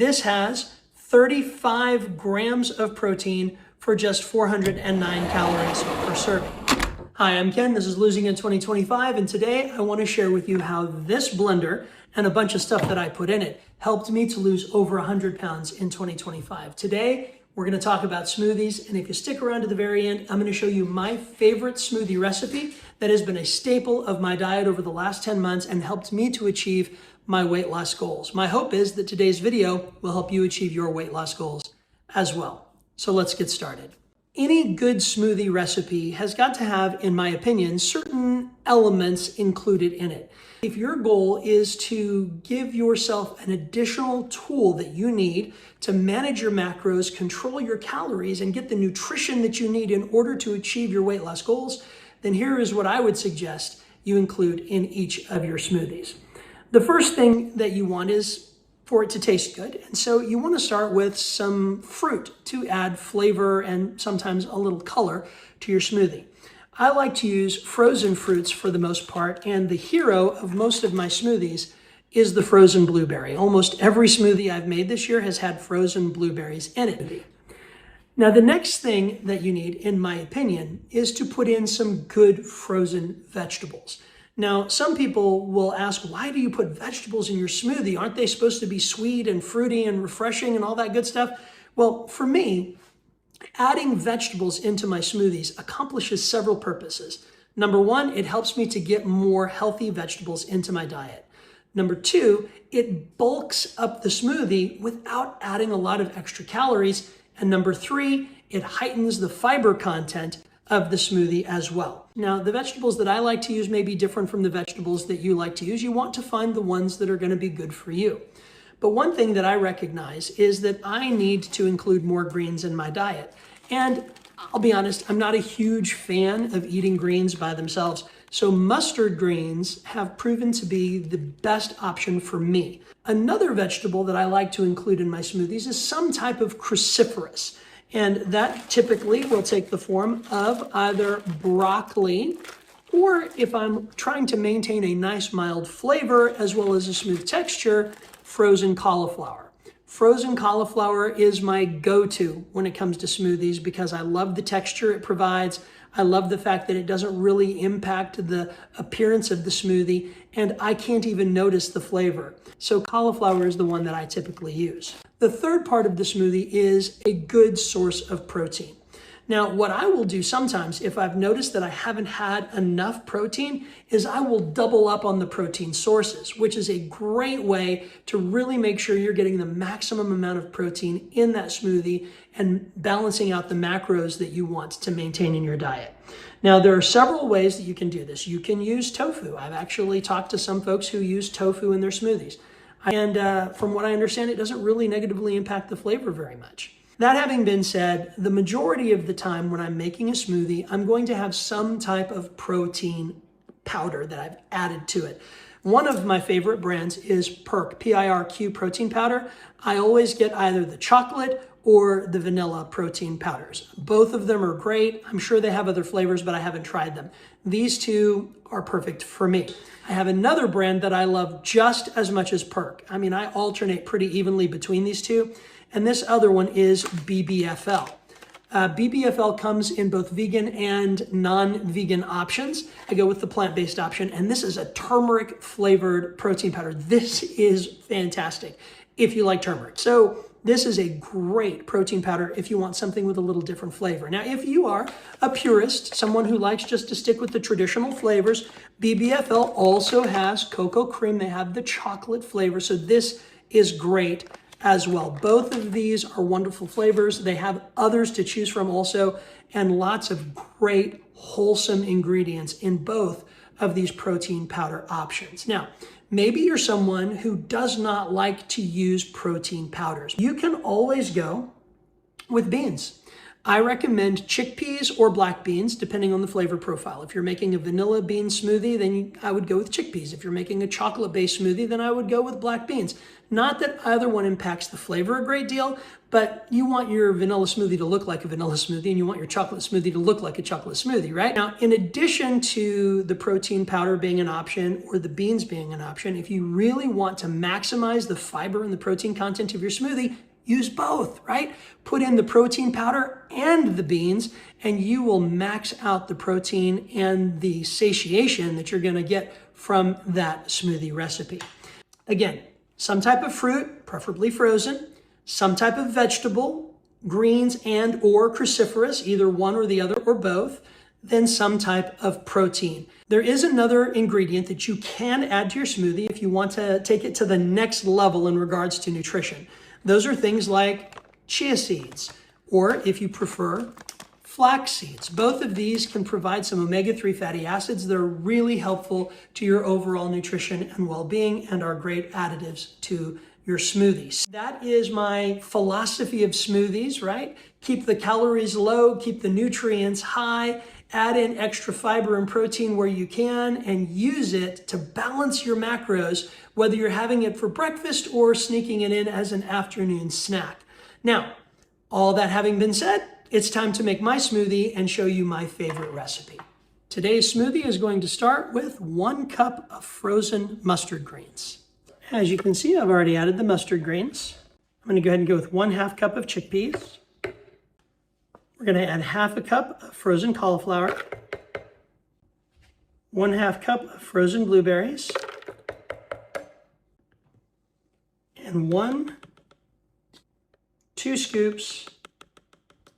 This has 35 grams of protein for just 409 calories per serving. Hi, I'm Ken. This is Losing in 2025, and today I want to share with you how this blender and a bunch of stuff that I put in it helped me to lose over 100 pounds in 2025. Today, we're going to talk about smoothies, and if you stick around to the very end, I'm going to show you my favorite smoothie recipe that has been a staple of my diet over the last 10 months and helped me to achieve my weight loss goals. My hope is that today's video will help you achieve your weight loss goals as well. So let's get started. Any good smoothie recipe has got to have, in my opinion, certain elements included in it. If your goal is to give yourself an additional tool that you need to manage your macros, control your calories, and get the nutrition that you need in order to achieve your weight loss goals, then here is what I would suggest you include in each of your smoothies. The first thing that you want is for it to taste good. And so you want to start with some fruit to add flavor and sometimes a little color to your smoothie. I like to use frozen fruits for the most part, and the hero of most of my smoothies is the frozen blueberry. Almost every smoothie I've made this year has had frozen blueberries in it. Now, the next thing that you need, in my opinion, is to put in some good frozen vegetables. Now, some people will ask, why do you put vegetables in your smoothie? Aren't they supposed to be sweet and fruity and refreshing and all that good stuff? Well, for me, adding vegetables into my smoothies accomplishes several purposes. Number one, it helps me to get more healthy vegetables into my diet. Number two, it bulks up the smoothie without adding a lot of extra calories. And number three, it heightens the fiber content of the smoothie as well. Now, the vegetables that I like to use may be different from the vegetables that you like to use. You want to find the ones that are going to be good for you. But one thing that I recognize is that I need to include more greens in my diet. And I'll be honest, I'm not a huge fan of eating greens by themselves. So mustard greens have proven to be the best option for me. Another vegetable that I like to include in my smoothies is some type of cruciferous. And that typically will take the form of either broccoli, or if I'm trying to maintain a nice mild flavor as well as a smooth texture, frozen cauliflower. Frozen cauliflower is my go-to when it comes to smoothies because I love the texture it provides. I love the fact that it doesn't really impact the appearance of the smoothie, and I can't even notice the flavor. So cauliflower is the one that I typically use. The third part of the smoothie is a good source of protein. Now, what I will do sometimes if I've noticed that I haven't had enough protein is I will double up on the protein sources, which is a great way to really make sure you're getting the maximum amount of protein in that smoothie and balancing out the macros that you want to maintain in your diet. Now, there are several ways that you can do this. You can use tofu. I've actually talked to some folks who use tofu in their smoothies. And from what I understand, it doesn't really negatively impact the flavor very much. That having been said, the majority of the time when I'm making a smoothie, I'm going to have some type of protein powder that I've added to it. One of my favorite brands is PIRQ, P-I-R-Q protein powder. I always get either the chocolate or the vanilla protein powders. Both of them are great. I'm sure they have other flavors, but I haven't tried them. These two are perfect for me. I have another brand that I love just as much as PIRQ. I mean, I alternate pretty evenly between these two. And this other one is BBFL. BBFL comes in both vegan and non-vegan options. I go with the plant-based option, and this is a turmeric flavored protein powder. This is fantastic if you like turmeric. So this is a great protein powder if you want something with a little different flavor. Now, if you are a purist, someone who likes just to stick with the traditional flavors, BBFL also has cocoa cream. They have the chocolate flavor, so this is great as well. Both of these are wonderful flavors. They have others to choose from also, and lots of great wholesome ingredients in both of these protein powder options. Now, maybe you're someone who does not like to use protein powders. You can always go with beans. I recommend chickpeas or black beans, depending on the flavor profile. If you're making a vanilla bean smoothie, then I would go with chickpeas. If you're making a chocolate-based smoothie, then I would go with black beans. Not that either one impacts the flavor a great deal, but you want your vanilla smoothie to look like a vanilla smoothie and you want your chocolate smoothie to look like a chocolate smoothie, right? Now, in addition to the protein powder being an option or the beans being an option, if you really want to maximize the fiber and the protein content of your smoothie, use both, right? Put in the protein powder and the beans, and you will max out the protein and the satiation that you're gonna get from that smoothie recipe. Again, some type of fruit, preferably frozen, some type of vegetable, greens and or cruciferous, either one or the other or both, then some type of protein. There is another ingredient that you can add to your smoothie if you want to take it to the next level in regards to nutrition. Those are things like chia seeds, or if you prefer, flax seeds. Both of these can provide some omega-3 fatty acids that are really helpful to your overall nutrition and well-being and are great additives to your smoothies. That is my philosophy of smoothies, right? Keep the calories low, keep the nutrients high, add in extra fiber and protein where you can, and use it to balance your macros, whether you're having it for breakfast or sneaking it in as an afternoon snack. Now, all that having been said, it's time to make my smoothie and show you my favorite recipe. Today's smoothie is going to start with 1 cup of frozen mustard greens. As you can see, I've already added the mustard greens. I'm going to go ahead and go with 1/2 cup of chickpeas. We're going to add 1/2 cup of frozen cauliflower, 1/2 cup of frozen blueberries, and 2 scoops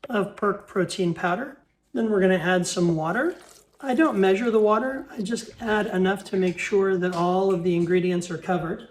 of Perk protein powder. Then we're going to add some water. I don't measure the water. I just add enough to make sure that all of the ingredients are covered.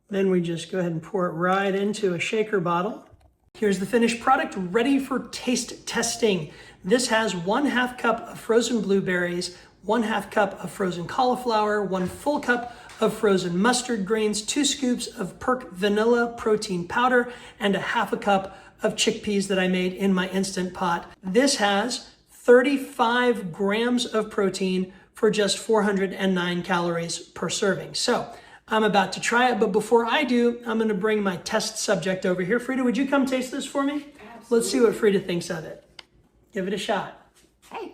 Then we just go ahead and pour it right into a shaker bottle. Here's the finished product ready for taste testing. This has 1/2 cup of frozen blueberries, 1/2 cup of frozen cauliflower, 1 full cup of frozen mustard greens, 2 scoops of Perk vanilla protein powder, and 1/2 cup of chickpeas that I made in my Instant Pot. This has 35 grams of protein for just 409 calories per serving. So I'm about to try it, but before I do, I'm gonna bring my test subject over here. Frida, would you come taste this for me? Absolutely. Let's see what Frida thinks of it. Give it a shot. Hey.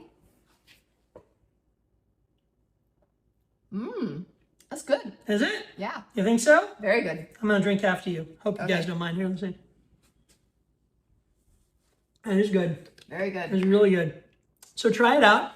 That's good. Is it? Yeah. You think so? Very good. I'm gonna drink after you. Hope you Okay. guys don't mind. Here, let's see. It is good. Very good. It's really good. So try it out.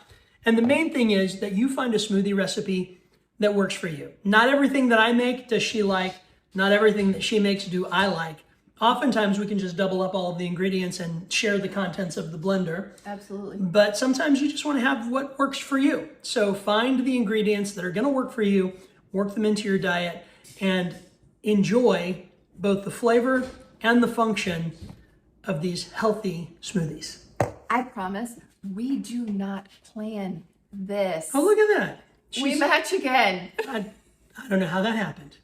And the main thing is that you find a smoothie recipe that works for you. Not everything that I make does she like. Not everything that she makes do I like. Oftentimes we can just double up all of the ingredients and share the contents of the blender. Absolutely. But sometimes you just want to have what works for you. So find the ingredients that are going to work for you, work them into your diet, and enjoy both the flavor and the function of these healthy smoothies. I promise we do not plan this. Oh, look at that. We match again. I don't know how that happened.